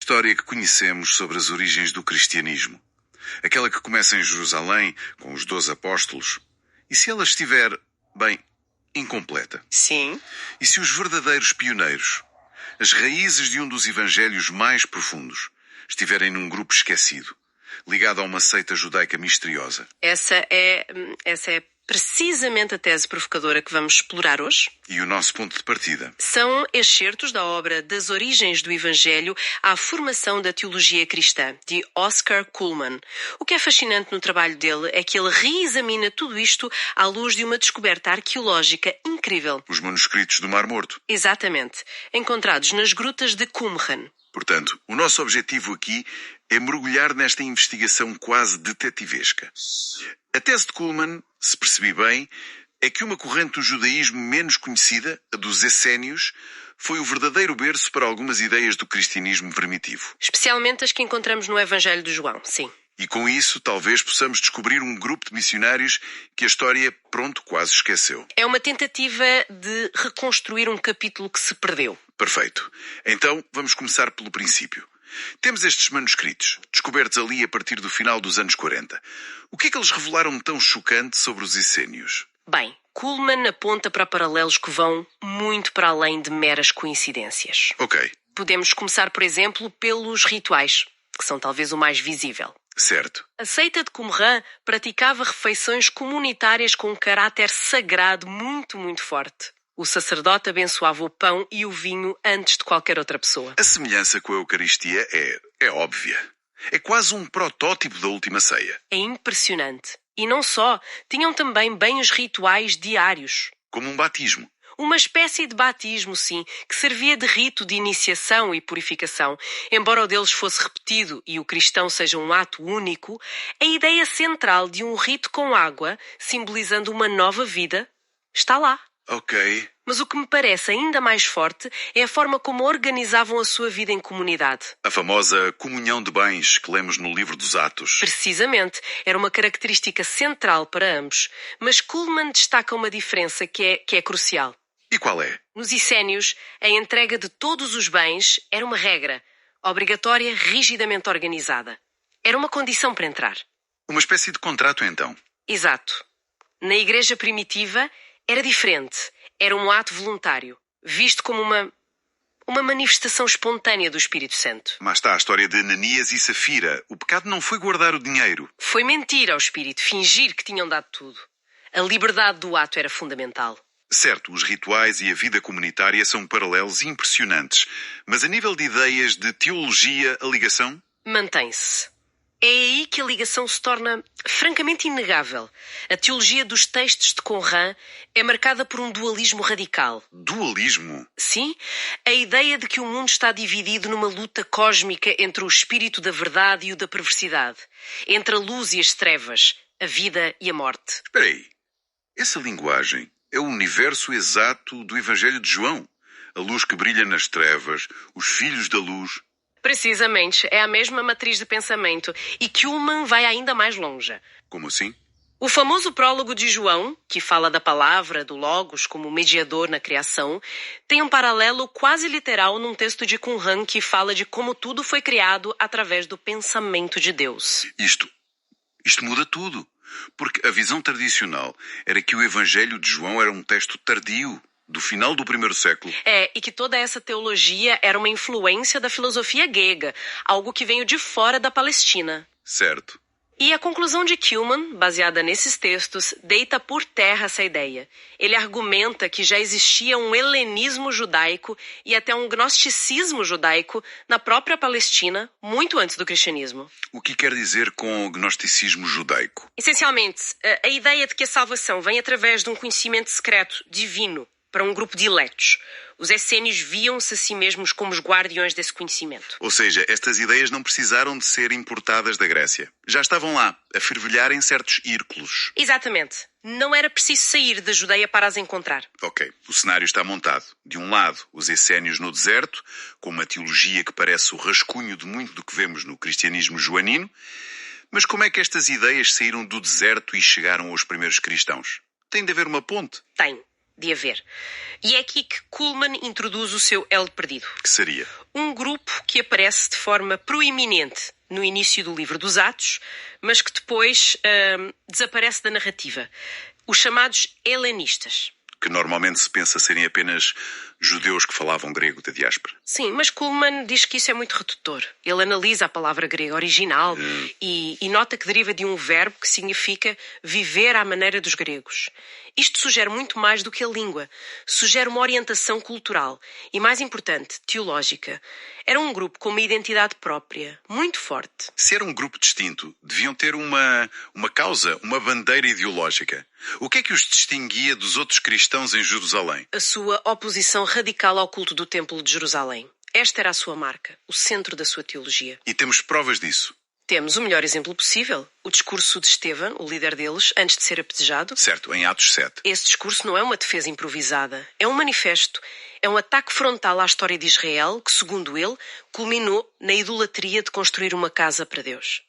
história que conhecemos sobre as origens do cristianismo? Aquela que começa em Jerusalém, com os 12 apóstolos. E se ela estiver, bem, incompleta? Sim. E se os verdadeiros pioneiros, as raízes de um dos evangelhos mais profundos, estiverem num grupo esquecido, ligado a uma seita judaica misteriosa? Essa é precisamente a tese provocadora que vamos explorar hoje. E o nosso ponto de partida? São excertos da obra Das Origens do Evangelho à Formação da Teologia Cristã, de Oscar Cullmann. O que é fascinante no trabalho dele é que ele reexamina tudo isto à luz de uma descoberta arqueológica incrível. Os manuscritos do Mar Morto. Exatamente. Encontrados nas grutas de Qumran. Portanto, o nosso objetivo aqui é mergulhar nesta investigação quase detetivesca. A tese de Cullmann, se percebi bem, é que uma corrente do judaísmo menos conhecida, a dos essénios, foi o verdadeiro berço para algumas ideias do cristianismo primitivo. Especialmente as que encontramos no Evangelho de João, sim. E com isso, talvez possamos descobrir um grupo de missionários que a história, quase esqueceu. É uma tentativa de reconstruir um capítulo que se perdeu. Perfeito. Então, vamos começar pelo princípio. Temos estes manuscritos, descobertos ali a partir do final dos anos 40. O que é que eles revelaram tão chocante sobre os essénios? Bem, Cullmann aponta para paralelos que vão muito para além de meras coincidências. Ok. Podemos começar, por exemplo, pelos rituais, que são talvez o mais visível. Certo. A seita de Qumran praticava refeições comunitárias com um caráter sagrado muito, muito forte. O sacerdote abençoava o pão e o vinho antes de qualquer outra pessoa. A semelhança com a Eucaristia é óbvia. É quase um protótipo da última ceia. É impressionante. E não só, tinham também banhos rituais diários. Como um batismo. Uma espécie de batismo, sim, que servia de rito de iniciação e purificação. Embora o deles fosse repetido e o cristão seja um ato único, a ideia central de um rito com água, simbolizando uma nova vida, está lá. Ok. Mas o que me parece ainda mais forte é a forma como organizavam a sua vida em comunidade. A famosa comunhão de bens que lemos no livro dos Atos. Precisamente. Era uma característica central para ambos. Mas Cullmann destaca uma diferença que é crucial. E qual é? Nos essénios, a entrega de todos os bens era uma regra, obrigatória, rigidamente organizada. Era uma condição para entrar. Uma espécie de contrato, então. Exato. Na igreja primitiva, era diferente. Era um ato voluntário, visto como uma manifestação espontânea do Espírito Santo. Mas está a história de Ananias e Safira. O pecado não foi guardar o dinheiro. Foi mentir ao Espírito, fingir que tinham dado tudo. A liberdade do ato era fundamental. Certo, os rituais e a vida comunitária são paralelos impressionantes. Mas a nível de ideias de teologia, a ligação? Mantém-se. É aí que a ligação se torna francamente inegável. A teologia dos textos de Qumran é marcada por um dualismo radical. Dualismo? Sim, a ideia de que o mundo está dividido numa luta cósmica entre o espírito da verdade e o da perversidade, entre a luz e as trevas, a vida e a morte. Espera aí. Essa linguagem é o universo exato do Evangelho de João. A luz que brilha nas trevas, os filhos da luz. Precisamente, é a mesma matriz de pensamento e Cullmann vai ainda mais longe. Como assim? O famoso prólogo de João, que fala da palavra, do Logos, como mediador na criação, tem um paralelo quase literal num texto de Qumran que fala de como tudo foi criado através do pensamento de Deus. Isto muda tudo. Porque a visão tradicional era que o Evangelho de João era um texto tardio, do final do primeiro século. E que toda essa teologia era uma influência da filosofia grega, algo que veio de fora da Palestina. Certo. E a conclusão de Cullmann, baseada nesses textos, deita por terra essa ideia. Ele argumenta que já existia um helenismo judaico e até um gnosticismo judaico na própria Palestina, muito antes do cristianismo. O que quer dizer com o gnosticismo judaico? Essencialmente, a ideia de que a salvação vem através de um conhecimento secreto, divino, para um grupo de eleitos. Os essénios viam-se a si mesmos como os guardiões desse conhecimento. Ou seja, estas ideias não precisaram de ser importadas da Grécia. Já estavam lá, a fervilhar em certos círculos. Exatamente. Não era preciso sair da Judeia para as encontrar. Ok, o cenário está montado. De um lado, os essénios no deserto, com uma teologia que parece o rascunho de muito do que vemos no cristianismo joanino. Mas como é que estas ideias saíram do deserto e chegaram aos primeiros cristãos? Tem de haver uma ponte. Tem. de haver. E é aqui que Kuhlman introduz o seu elo perdido. Que seria? Um grupo que aparece de forma proeminente no início do livro dos Atos, mas que depois desaparece da narrativa. Os chamados helenistas. Que normalmente se pensa serem apenas judeus que falavam grego da diáspora. Sim, mas Kuhlman diz que isso é muito redutor. Ele analisa a palavra grega original e nota que deriva de um verbo que significa viver à maneira dos gregos. Isto sugere muito mais do que a língua. Sugere uma orientação cultural e, mais importante, teológica. Era um grupo com uma identidade própria, muito forte. Se era um grupo distinto, deviam ter uma causa, uma bandeira ideológica. O que é que os distinguia dos outros cristãos em Jerusalém? A sua oposição radical ao culto do Templo de Jerusalém. Esta era a sua marca, o centro da sua teologia. E temos provas disso. Temos o melhor exemplo possível, o discurso de Estevão, o líder deles, antes de ser apedrejado. Certo, em Atos 7. Esse discurso não é uma defesa improvisada, é um manifesto, é um ataque frontal à história de Israel que, segundo ele, culminou na idolatria de construir uma casa para Deus.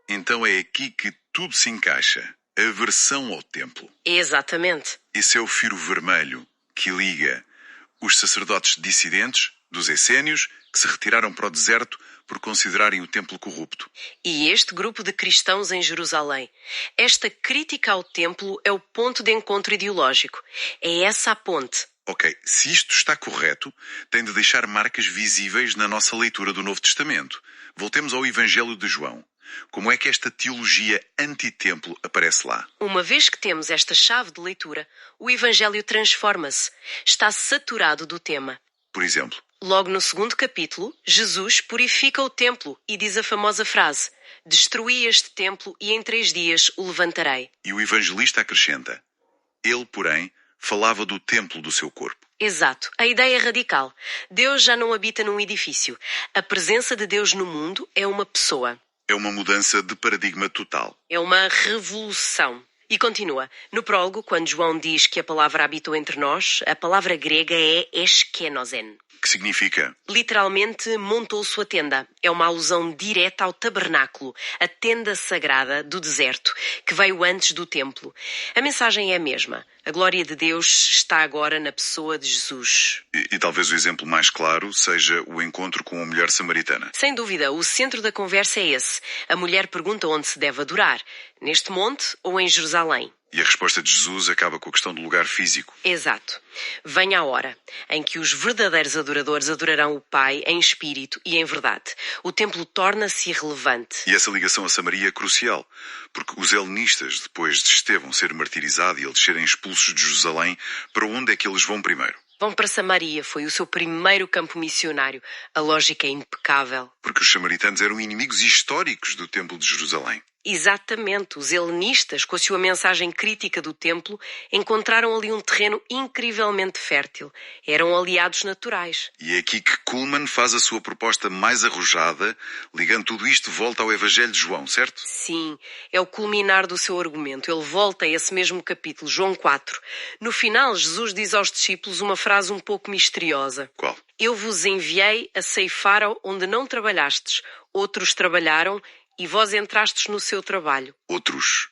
Então é aqui que tudo se encaixa. A aversão ao templo. Exatamente. Esse é o fio vermelho que liga os sacerdotes dissidentes dos essénios que se retiraram para o deserto por considerarem o templo corrupto. E este grupo de cristãos em Jerusalém. Esta crítica ao templo é o ponto de encontro ideológico. É essa a ponte. Ok, se isto está correto, tem de deixar marcas visíveis na nossa leitura do Novo Testamento. Voltemos ao Evangelho de João. Como é que esta teologia anti-templo aparece lá? Uma vez que temos esta chave de leitura, o Evangelho transforma-se. Está saturado do tema. Por exemplo? Logo no segundo capítulo, Jesus purifica o templo e diz a famosa frase: "Destruí este templo e em 3 dias o levantarei." E o evangelista acrescenta: ele, porém, falava do templo do seu corpo. Exato. A ideia é radical. Deus já não habita num edifício. A presença de Deus no mundo é uma pessoa. É uma mudança de paradigma total. É uma revolução. E continua. No prólogo, quando João diz que a palavra habitou entre nós, a palavra grega é eskenosen. Que significa? Literalmente, montou sua tenda. É uma alusão direta ao tabernáculo, a tenda sagrada do deserto, que veio antes do templo. A mensagem é a mesma. A glória de Deus está agora na pessoa de Jesus. E talvez o exemplo mais claro seja o encontro com a mulher samaritana. Sem dúvida, o centro da conversa é esse. A mulher pergunta onde se deve adorar. Neste monte ou em Jerusalém? E a resposta de Jesus acaba com a questão do lugar físico. Exato. Venha a hora em que os verdadeiros adoradores adorarão o Pai em espírito e em verdade. O templo torna-se irrelevante. E essa ligação a Samaria é crucial, porque os helenistas, depois de Estevão ser martirizado e eles serem expulsos de Jerusalém, para onde é que eles vão primeiro? Vão para Samaria, foi o seu primeiro campo missionário. A lógica é impecável. Porque os samaritanos eram inimigos históricos do templo de Jerusalém. Exatamente. Os helenistas, com a sua mensagem crítica do templo, encontraram ali um terreno incrivelmente fértil. Eram aliados naturais. E é aqui que Kuhlman faz a sua proposta mais arrojada, ligando tudo isto de volta ao Evangelho de João, certo? Sim, é o culminar do seu argumento. Ele volta a esse mesmo capítulo, João 4. No final, Jesus diz aos discípulos uma frase um pouco misteriosa. Qual? Eu vos enviei a ceifar onde não trabalhastes. Outros trabalharam e vós entrastes no seu trabalho. Outros?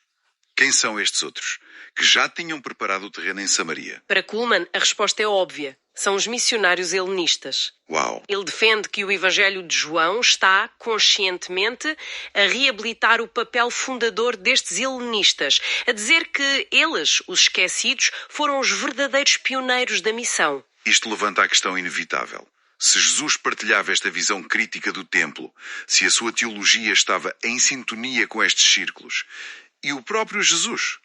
Quem são estes outros? Que já tinham preparado o terreno em Samaria. Para Kuhlman, a resposta é óbvia. São os missionários helenistas. Uau! Ele defende que o Evangelho de João está, conscientemente, a reabilitar o papel fundador destes helenistas, a dizer que eles, os esquecidos, foram os verdadeiros pioneiros da missão. Isto levanta a questão inevitável. Se Jesus partilhava esta visão crítica do templo, se a sua teologia estava em sintonia com estes círculos, e o próprio Jesus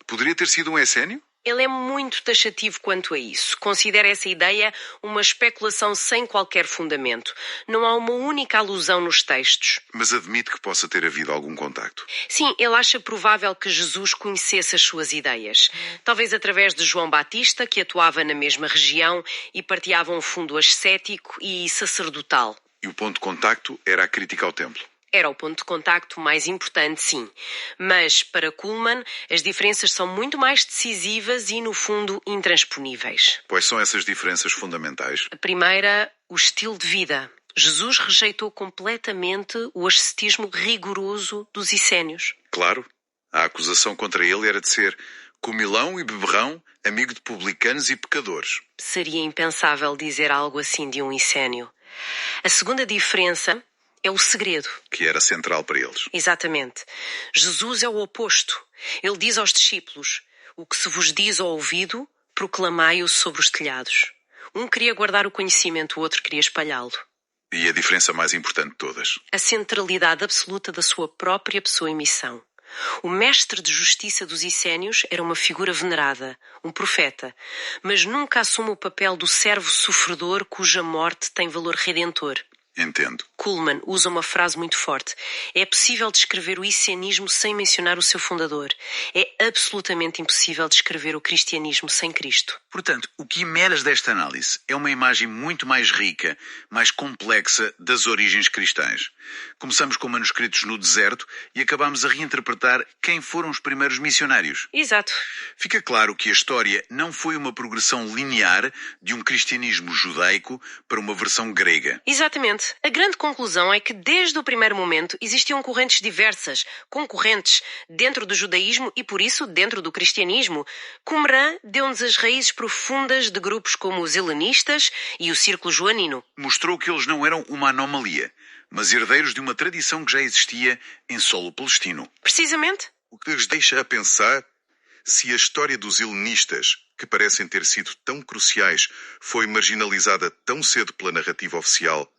poderia ter sido um essénio? Ele é muito taxativo quanto a isso. Considera essa ideia uma especulação sem qualquer fundamento. Não há uma única alusão nos textos. Mas admite que possa ter havido algum contacto. Sim, ele acha provável que Jesus conhecesse as suas ideias. Talvez através de João Batista, que atuava na mesma região e partilhava um fundo ascético e sacerdotal. E o ponto de contacto era a crítica ao templo. Era o ponto de contacto mais importante, sim. Mas, para Kuhlman, as diferenças são muito mais decisivas e, no fundo, intransponíveis. Quais são essas diferenças fundamentais? A primeira, o estilo de vida. Jesus rejeitou completamente o ascetismo rigoroso dos essénios. Claro, a acusação contra ele era de ser comilão e beberrão, amigo de publicanos e pecadores. Seria impensável dizer algo assim de um essênio. A segunda diferença é o segredo. Que era central para eles. Exatamente. Jesus é o oposto. Ele diz aos discípulos: o que se vos diz ao ouvido, proclamai-o sobre os telhados. Um queria guardar o conhecimento, o outro queria espalhá-lo. E a diferença mais importante de todas? A centralidade absoluta da sua própria pessoa e missão. O mestre de justiça dos essênios era uma figura venerada, um profeta, mas nunca assume o papel do servo sofredor cuja morte tem valor redentor. Entendo. Kuhlman usa uma frase muito forte. É possível descrever o essênismo sem mencionar o seu fundador. É absolutamente impossível descrever o cristianismo sem Cristo. Portanto, o que emerge desta análise é uma imagem muito mais rica, mais complexa das origens cristãs. Começamos com manuscritos no deserto e acabamos a reinterpretar quem foram os primeiros missionários. Exato. Fica claro que a história não foi uma progressão linear de um cristianismo judaico para uma versão grega. Exatamente. A grande conclusão é que desde o primeiro momento existiam correntes diversas, concorrentes, dentro do judaísmo e por isso dentro do cristianismo. Qumran deu-nos as raízes profundas de grupos como os helenistas e o Círculo Joanino. Mostrou que eles não eram uma anomalia, mas herdeiros de uma tradição que já existia em solo palestino. Precisamente. O que lhes deixa a pensar se a história dos helenistas, que parecem ter sido tão cruciais, foi marginalizada tão cedo pela narrativa oficial,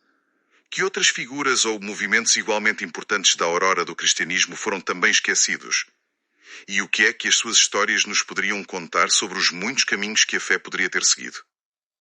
que outras figuras ou movimentos igualmente importantes da aurora do cristianismo foram também esquecidos? E o que é que as suas histórias nos poderiam contar sobre os muitos caminhos que a fé poderia ter seguido?